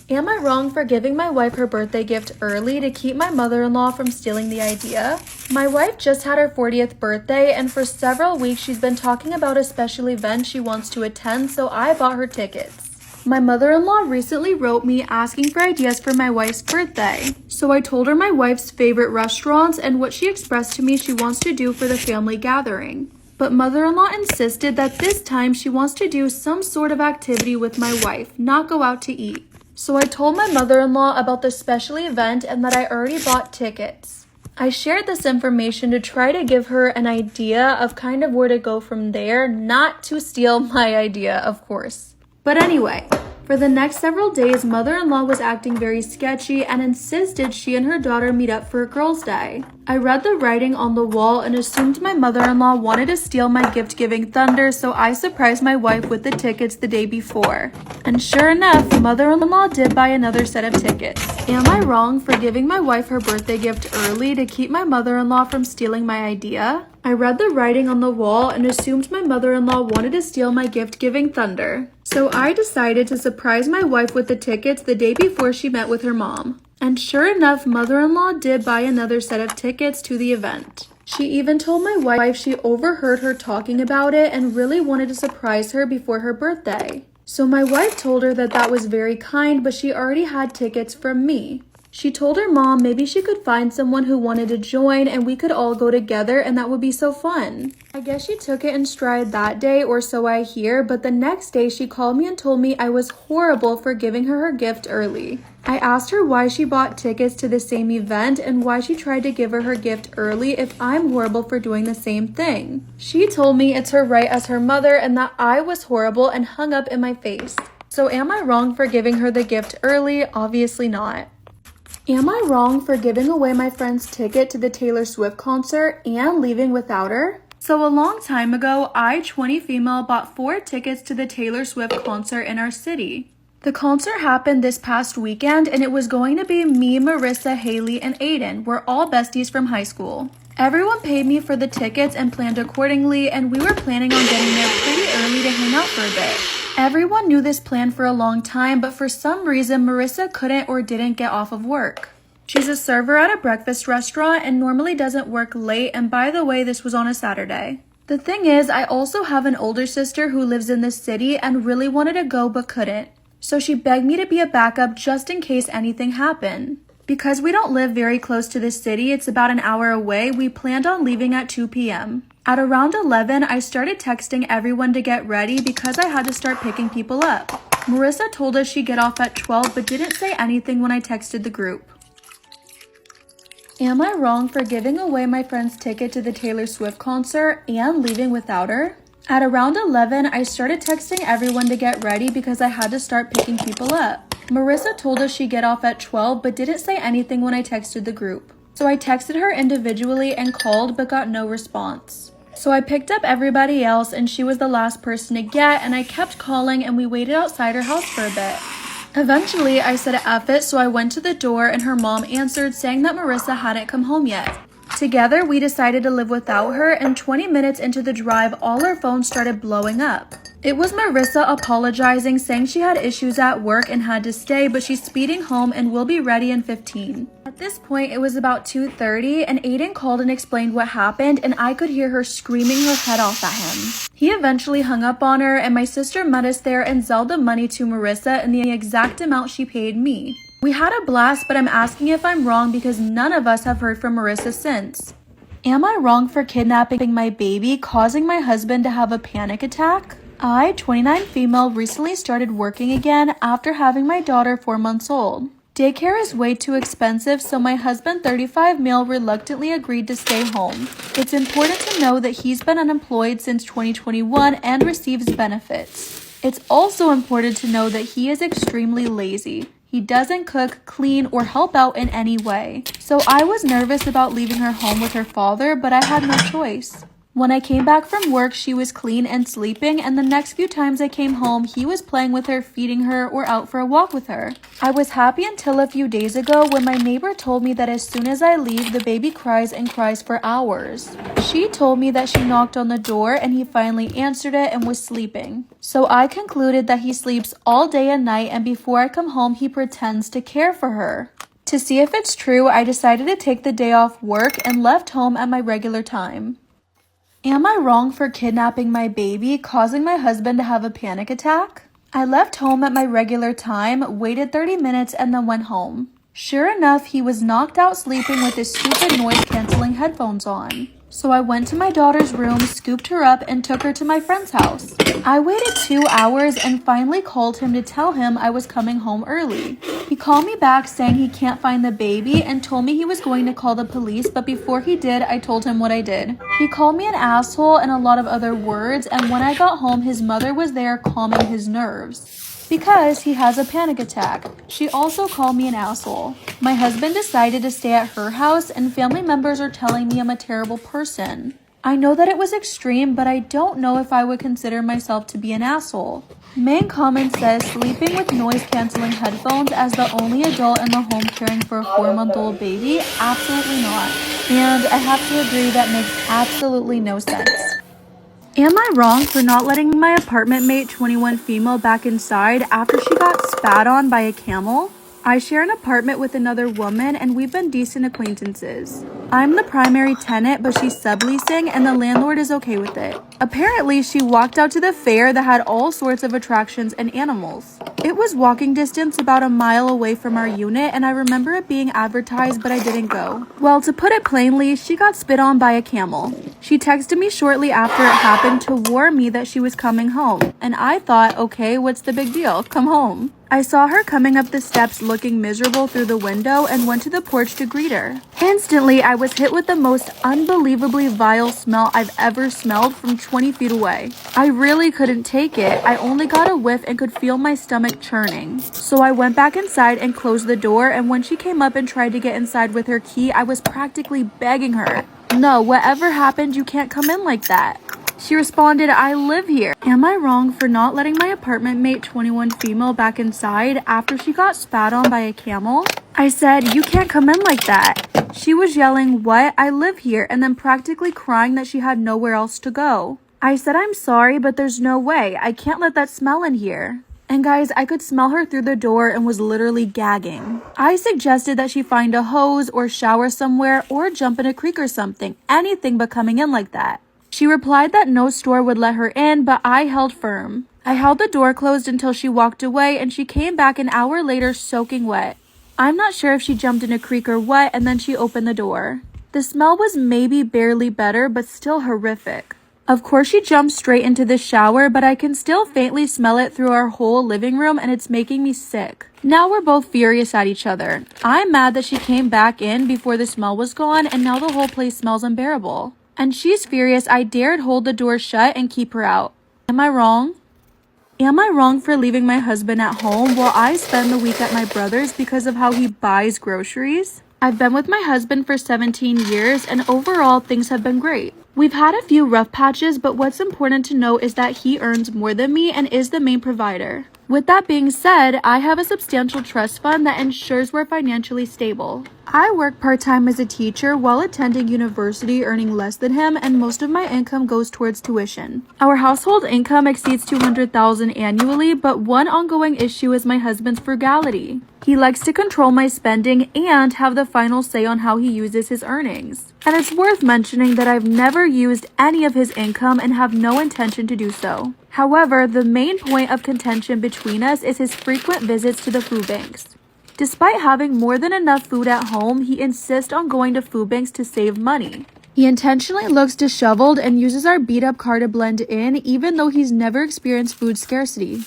Am I wrong for giving my wife her birthday gift early to keep my mother-in-law from stealing the idea? My wife just had her 40th birthday, and for several weeks she's been talking about a special event she wants to attend, so I bought her tickets. My mother-in-law recently wrote me asking for ideas for my wife's birthday. So I told her my wife's favorite restaurants and what she expressed to me she wants to do for the family gathering. But mother-in-law insisted that this time she wants to do some sort of activity with my wife, not go out to eat. So I told my mother-in-law about the special event and that I already bought tickets. I shared this information to try to give her an idea of kind of where to go from there, not to steal my idea, of course. But anyway, for the next several days, mother-in-law was acting very sketchy and insisted she and her daughter meet up for a girls' day. I read the writing on the wall and assumed my mother-in-law wanted to steal my gift-giving thunder, so I surprised my wife with the tickets the day before. And sure enough, mother-in-law did buy another set of tickets. Am I wrong for giving my wife her birthday gift early to keep my mother-in-law from stealing my idea? I read the writing on the wall and assumed my mother-in-law wanted to steal my gift-giving thunder. So I decided to surprise my wife with the tickets the day before she met with her mom. And sure enough, mother-in-law did buy another set of tickets to the event. She even told my wife she overheard her talking about it and really wanted to surprise her before her birthday. So my wife told her that that was very kind, but she already had tickets from me. She told her mom maybe she could find someone who wanted to join and we could all go together and that would be so fun. I guess she took it in stride that day, or so I hear, but the next day she called me and told me I was horrible for giving her gift early. I asked her why she bought tickets to the same event and why she tried to give her gift early if I'm horrible for doing the same thing. She told me it's her right as her mother and that I was horrible and hung up in my face. So am I wrong for giving her the gift early? Obviously not. Am I wrong for giving away my friend's ticket to the Taylor Swift concert and leaving without her? So a long time ago, I, 20 female, bought 4 tickets to the Taylor Swift concert in our city. The concert happened this past weekend and it was going to be me, Marissa, Haley, and Aiden. We're all besties from high school. Everyone paid me for the tickets and planned accordingly, and we were planning on getting there pretty early to hang out for a bit. Everyone knew this plan for a long time, but for some reason, Marissa couldn't or didn't get off of work. She's a server at a breakfast restaurant and normally doesn't work late, and by the way, this was on a Saturday. The thing is, I also have an older sister who lives in this city and really wanted to go but couldn't. So she begged me to be a backup just in case anything happened. Because we don't live very close to the city, it's about an hour away, we planned on leaving at 2 p.m. At around 11, I started texting everyone to get ready because I had to start picking people up. Marissa told us she'd get off at 12 but didn't say anything when I texted the group. Am I wrong for giving away my friend's ticket to the Taylor Swift concert and leaving without her? At around 11, I started texting everyone to get ready because I had to start picking people up. Marissa told us she'd get off at 12 but didn't say anything when I texted the group. So I texted her individually and called but got no response. So I picked up everybody else and she was the last person to get, and I kept calling and we waited outside her house for a bit. Eventually, I said F it, so I went to the door and her mom answered saying that Marissa hadn't come home yet. Together, we decided to live without her, and 20 minutes into the drive, all our phones started blowing up. It was Marissa apologizing, saying she had issues at work and had to stay, but she's speeding home and will be ready in 15. At this point, it was about 2:30, and Aiden called and explained what happened, and I could hear her screaming her head off at him. He eventually hung up on her, and my sister met us there and zelled the money to Marissa in the exact amount she paid me. We had a blast, but I'm asking if I'm wrong because none of us have heard from Marissa since. Am I wrong for kidnapping my baby, causing my husband to have a panic attack? I, 29 female, recently started working again after having my daughter 4 months old. Daycare is way too expensive, so my husband, 35 male, reluctantly agreed to stay home. It's important to know that he's been unemployed since 2021 and receives benefits. It's also important to know that he is extremely lazy. He doesn't cook, clean, or help out in any way. So I was nervous about leaving her home with her father, but I had no choice. When I came back from work, she was clean and sleeping, and the next few times I came home, he was playing with her, feeding her, or out for a walk with her. I was happy until a few days ago when my neighbor told me that as soon as I leave, the baby cries and cries for hours. She told me that she knocked on the door and he finally answered it and was sleeping. So I concluded that he sleeps all day and night, and before I come home, he pretends to care for her. To see if it's true, I decided to take the day off work and left home at my regular time. Am I wrong for kidnapping my baby, causing my husband to have a panic attack? I left home at my regular time, waited 30 minutes, and then went home. Sure enough, he was knocked out sleeping with his stupid noise-canceling headphones on. So I went to my daughter's room, scooped her up, and took her to my friend's house. I waited 2 hours and finally called him to tell him I was coming home early. He called me back saying he can't find the baby and told me he was going to call the police, but before he did, I told him what I did. He called me an asshole and a lot of other words, and when I got home, his mother was there calming his nerves. Because he has a panic attack. She also called me an asshole. My husband decided to stay at her house, and family members are telling me I'm a terrible person. I know that it was extreme, but I don't know if I would consider myself to be an asshole. Main comment says sleeping with noise-canceling headphones as the only adult in the home caring for a 4-month-old baby? Absolutely not. And I have to agree that makes absolutely no sense. Am I wrong for not letting my apartment mate, 21 female, back inside after she got spat on by a camel? I share an apartment with another woman and we've been decent acquaintances. I'm the primary tenant, but she's subleasing and the landlord is okay with it. Apparently, she walked out to the fair that had all sorts of attractions and animals. It was walking distance about a mile away from our unit, and I remember it being advertised, but I didn't go. Well, to put it plainly, she got spit on by a camel. She texted me shortly after it happened to warn me that she was coming home, and I thought, okay, what's the big deal? Come home. I saw her coming up the steps looking miserable through the window and went to the porch to greet her. Instantly, I was hit with the most unbelievably vile smell I've ever smelled from 20 feet away. I really couldn't take it. I only got a whiff and could feel my stomach churning. So I went back inside and closed the door, and when she came up and tried to get inside with her key, I was practically begging her. No, whatever happened, you can't come in like that. She responded, I live here. Am I wrong for not letting my apartment mate, 21 female, back inside after she got spat on by a camel? I said, you can't come in like that. She was yelling, what? I live here, and then practically crying that she had nowhere else to go. I said, I'm sorry, but there's no way. I can't let that smell in here. And guys, I could smell her through the door and was literally gagging. I suggested that she find a hose or shower somewhere or jump in a creek or something, anything but coming in like that. She replied that no store would let her in, but I held firm. I held the door closed until she walked away, and she came back an hour later soaking wet. I'm not sure if she jumped in a creek or what, and then she opened the door. The smell was maybe barely better, but still horrific. Of course, she jumped straight into the shower, but I can still faintly smell it through our whole living room, and it's making me sick. Now we're both furious at each other. I'm mad that she came back in before the smell was gone, and now the whole place smells unbearable. And she's furious I dared hold the door shut and keep her out. Am I wrong? Am I wrong for leaving my husband at home while I spend the week at my brother's because of how he buys groceries? I've been with my husband for 17 years and overall things have been great. We've had a few rough patches, but what's important to note is that he earns more than me and is the main provider. With that being said, I have a substantial trust fund that ensures we're financially stable. I work part-time as a teacher while attending university, earning less than him, and most of my income goes towards tuition. Our household income exceeds $200,000 annually, but one ongoing issue is my husband's frugality. He likes to control my spending and have the final say on how he uses his earnings. And it's worth mentioning that I've never used any of his income and have no intention to do so. However, the main point of contention between us is his frequent visits to the food banks. Despite having more than enough food at home, he insists on going to food banks to save money. He intentionally looks disheveled and uses our beat-up car to blend in, even though he's never experienced food scarcity.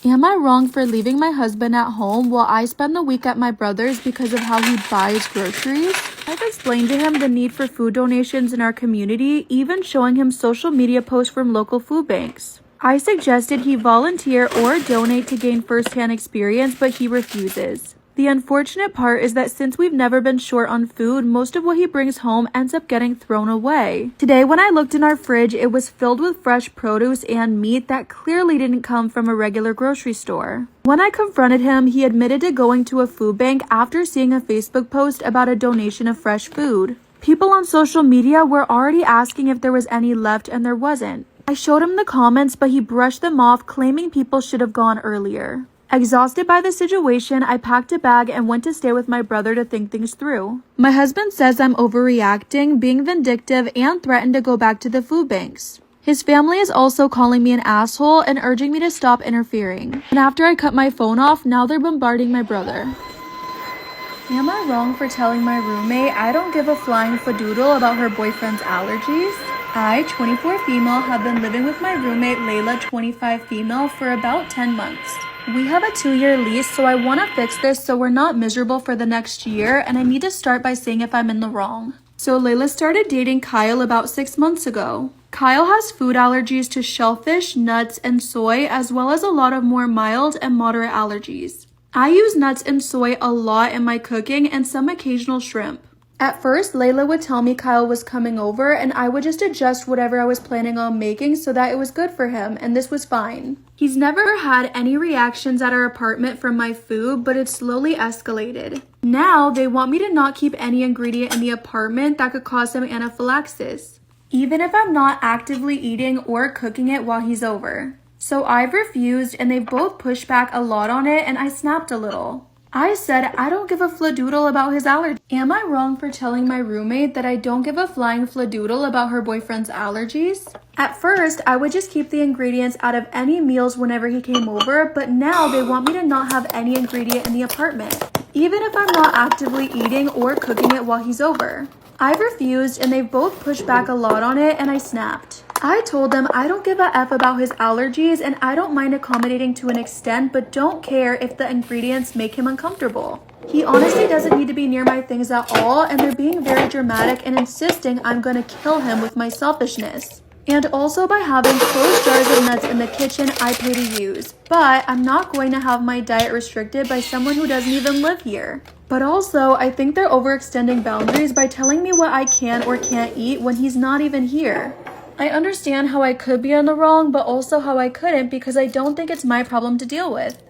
Am I wrong for leaving my husband at home while I spend the week at my brother's because of how he buys groceries? I've explained to him the need for food donations in our community, even showing him social media posts from local food banks. I suggested he volunteer or donate to gain first-hand experience, but he refuses. The unfortunate part is that since we've never been short on food, most of what he brings home ends up getting thrown away. Today when I looked in our fridge, it was filled with fresh produce and meat that clearly didn't come from a regular grocery store. When I confronted him, he admitted to going to a food bank after seeing a Facebook post about a donation of fresh food. People on social media were already asking if there was any left, and there wasn't. I showed him the comments, but he brushed them off, claiming people should have gone earlier. Exhausted by the situation, I packed a bag and went to stay with my brother to think things through. My husband says I'm overreacting, being vindictive, and threatened to go back to the food banks. His family is also calling me an asshole and urging me to stop interfering. And after I cut my phone off, now they're bombarding my brother. Am I wrong for telling my roommate I don't give a flying fadoodle about her boyfriend's allergies? I, 24 female, have been living with my roommate Layla, 25 female, for about 10 months. We have a 2-year lease, so I want to fix this so we're not miserable for the next year, and I need to start by saying if I'm in the wrong. So Layla started dating Kyle about 6 months ago. Kyle has food allergies to shellfish, nuts, and soy, as well as a lot of more mild and moderate allergies. I use nuts and soy a lot in my cooking and some occasional shrimp. At first, Layla would tell me Kyle was coming over and I would just adjust whatever I was planning on making so that it was good for him, and this was fine. He's never had any reactions at our apartment from my food, but it slowly escalated. Now, they want me to not keep any ingredient in the apartment that could cause him anaphylaxis, even if I'm not actively eating or cooking it while he's over. So I've refused, and they've both pushed back a lot on it, and I snapped a little. I said I don't give a fladoodle about his allergies. Am I wrong for telling my roommate that I don't give a flying fladoodle about her boyfriend's allergies? At first, I would just keep the ingredients out of any meals whenever he came over, but now they want me to not have any ingredient in the apartment, even if I'm not actively eating or cooking it while he's over. I've refused, and they've both pushed back a lot on it, and I snapped. I told them I don't give a F about his allergies and I don't mind accommodating to an extent, but don't care if the ingredients make him uncomfortable. He honestly doesn't need to be near my things at all, and they're being very dramatic and insisting I'm gonna kill him with my selfishness. And also by having closed jars of nuts in the kitchen I pay to use. But I'm not going to have my diet restricted by someone who doesn't even live here. But also, I think they're overextending boundaries by telling me what I can or can't eat when he's not even here. I understand how I could be in the wrong, but also how I couldn't, because I don't think it's my problem to deal with.